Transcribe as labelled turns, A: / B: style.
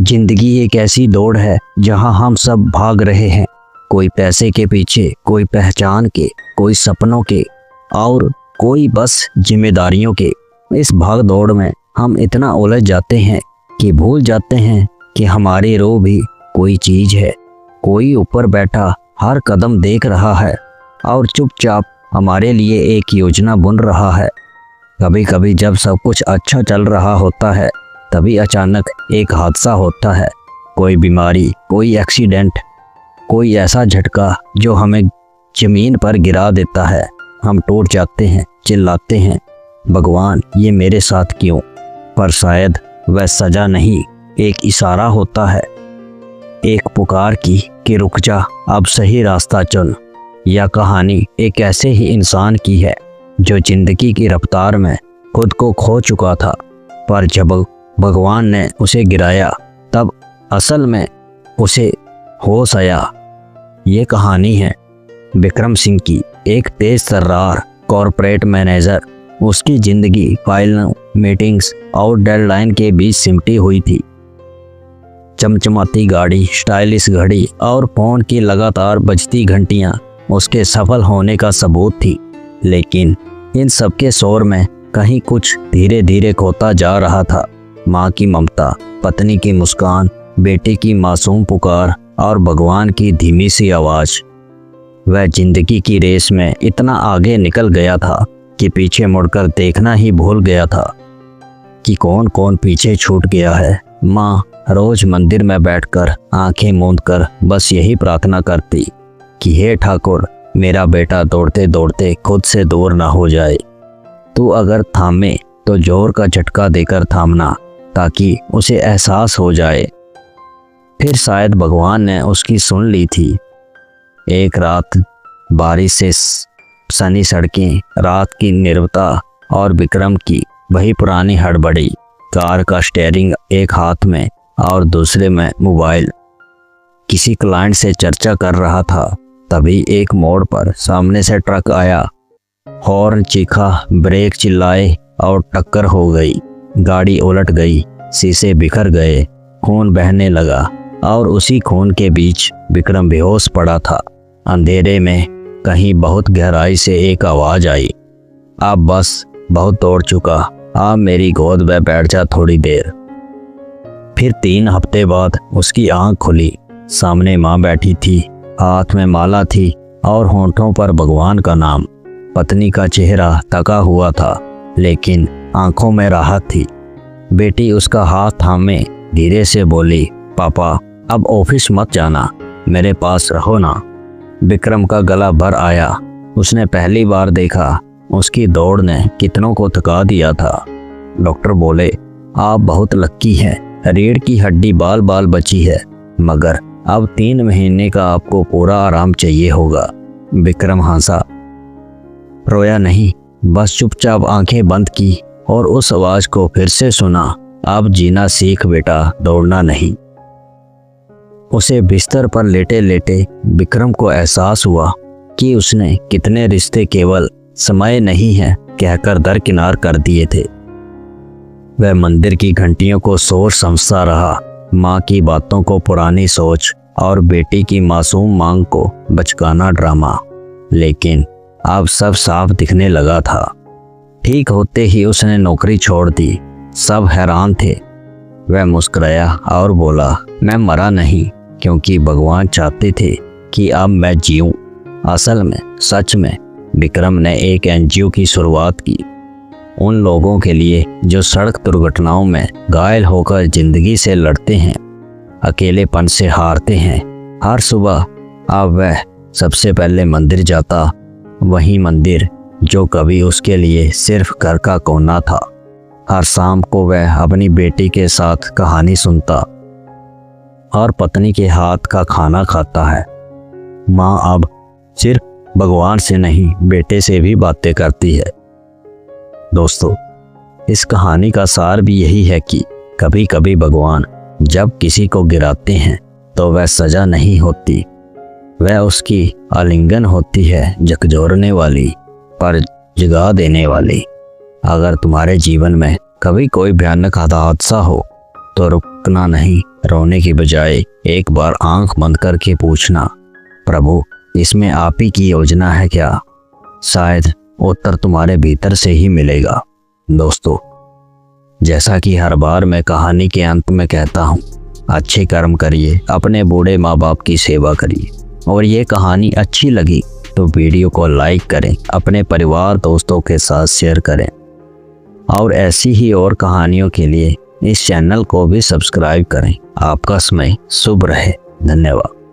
A: जिंदगी एक ऐसी दौड़ है जहां हम सब भाग रहे हैं, कोई पैसे के पीछे, कोई पहचान के, कोई सपनों के और कोई बस जिम्मेदारियों के। इस भाग दौड़ में हम इतना उलझ जाते हैं कि भूल जाते हैं कि हमारी रूह भी कोई चीज़ है। कोई ऊपर बैठा हर कदम देख रहा है और चुपचाप हमारे लिए एक योजना बुन रहा है। कभी कभी जब सब कुछ अच्छा चल रहा होता है तभी अचानक एक हादसा होता है, कोई बीमारी, कोई एक्सीडेंट, कोई ऐसा झटका जो हमें ज़मीन पर गिरा देता है। हम टूट जाते हैं, चिल्लाते हैं, भगवान ये मेरे साथ क्यों? पर शायद वह सज़ा नहीं, एक इशारा होता है, एक पुकार की कि रुक जा, अब सही रास्ता चुन। यह कहानी एक ऐसे ही इंसान की है जो ज़िंदगी की रफ्तार में खुद को खो चुका था, पर जब भगवान ने उसे गिराया तब असल में उसे होश आया। ये कहानी है विक्रम सिंह की, एक तेज तर्रार कॉरपोरेट मैनेजर। उसकी ज़िंदगी फाइलों, मीटिंग्स और डेडलाइन के बीच सिमटी हुई थी। चमचमाती गाड़ी, स्टाइलिश घड़ी और फ़ोन की लगातार बजती घंटियाँ उसके सफल होने का सबूत थी। लेकिन इन सब के शोर में कहीं कुछ धीरे धीरे खोता जा रहा था। माँ की ममता, पत्नी की मुस्कान, बेटे की मासूम पुकार और भगवान की धीमी सी आवाज़। वह जिंदगी की रेस में इतना आगे निकल गया था कि पीछे मुड़कर देखना ही भूल गया था कि कौन कौन पीछे छूट गया है। माँ रोज मंदिर में बैठकर आंखें मूंदकर बस यही प्रार्थना करती कि हे ठाकुर, मेरा बेटा दौड़ते दौड़ते खुद से दूर ना हो जाए। तू अगर थामे तो जोर का झटका देकर थामना ताकि उसे एहसास हो जाए। फिर शायद भगवान ने उसकी सुन ली थी। एक रात बारिश से सनी सड़कें, रात की नीरवता और विक्रम की वही पुरानी हड़बड़ी। कार का स्टीयरिंग एक हाथ में और दूसरे में मोबाइल। किसी क्लाइंट से चर्चा कर रहा था, तभी एक मोड़ पर सामने से ट्रक आया। हॉर्न चीखा, ब्रेक चिल्लाए और टक्कर हो गई। गाड़ी उलट गई, शीशे बिखर गए, खून बहने लगा और उसी खून के बीच विक्रम बेहोश पड़ा था। अंधेरे में कहीं बहुत गहराई से एक आवाज़ आई, अब बस, बहुत दौड़ चुका, आप मेरी गोद में बैठ जा थोड़ी देर। फिर 3 हफ्ते बाद उसकी आंख खुली। सामने माँ बैठी थी, हाथ में माला थी और होंठों पर भगवान का नाम। पत्नी का चेहरा थका हुआ था लेकिन आंखों में राहत थी। बेटी उसका हाथ थामे धीरे से बोली, पापा अब ऑफिस मत जाना, मेरे पास रहो ना। विक्रम का गला भर आया। उसने पहली बार देखा उसकी दौड़ ने कितनों को थका दिया था। डॉक्टर बोले, आप बहुत लक्की हैं, रीढ़ की हड्डी बाल बाल बची है, मगर अब 3 महीने का आपको पूरा आराम चाहिए होगा। विक्रम हंसा, रोया नहीं, बस चुपचाप आंखें बंद की और उस आवाज़ को फिर से सुना, अब जीना सीख बेटा, दौड़ना नहीं। उसे बिस्तर पर लेटे लेटे विक्रम को एहसास हुआ कि उसने कितने रिश्ते केवल समय नहीं है कहकर दरकिनार कर दिए थे। वह मंदिर की घंटियों को शोर समझता रहा, माँ की बातों को पुरानी सोच और बेटी की मासूम मांग को बचकाना ड्रामा। लेकिन अब सब साफ दिखने लगा था। ठीक होते ही उसने नौकरी छोड़ दी। सब हैरान थे। वह मुस्कुराया और बोला, मैं मरा नहीं, क्योंकि भगवान चाहते थे कि अब मैं जीऊँ। असल में, सच में विक्रम ने एक एनजीओ की शुरुआत की, उन लोगों के लिए जो सड़क दुर्घटनाओं में घायल होकर ज़िंदगी से लड़ते हैं, अकेलेपन से हारते हैं। हर सुबह अब वह सबसे पहले मंदिर जाता, वही मंदिर जो कभी उसके लिए सिर्फ घर का कोना था। हर शाम को वह अपनी बेटी के साथ कहानी सुनता और पत्नी के हाथ का खाना खाता है। माँ अब सिर्फ भगवान से नहीं, बेटे से भी बातें करती है। दोस्तों, इस कहानी का सार भी यही है कि कभी कभी भगवान जब किसी को गिराते हैं तो वह सज़ा नहीं होती, वह उसकी आलिंगन होती है, झकझोरने वाली पर जगा देने वाली। अगर तुम्हारे जीवन में कभी कोई भयानक हादसा हो तो रुकना नहीं, रोने की बजाय एक बार आंख बंद करके पूछना, प्रभु इसमें आप ही की योजना है क्या? शायद उत्तर तुम्हारे भीतर से ही मिलेगा। दोस्तों, जैसा कि हर बार मैं कहानी के अंत में कहता हूँ, अच्छे कर्म करिए, अपने बूढ़े माँ बाप की सेवा करिए। और ये कहानी अच्छी लगी तो वीडियो को लाइक करें, अपने परिवार दोस्तों के साथ शेयर करें और ऐसी ही और कहानियों के लिए इस चैनल को भी सब्सक्राइब करें। आपका समय शुभ रहे। धन्यवाद।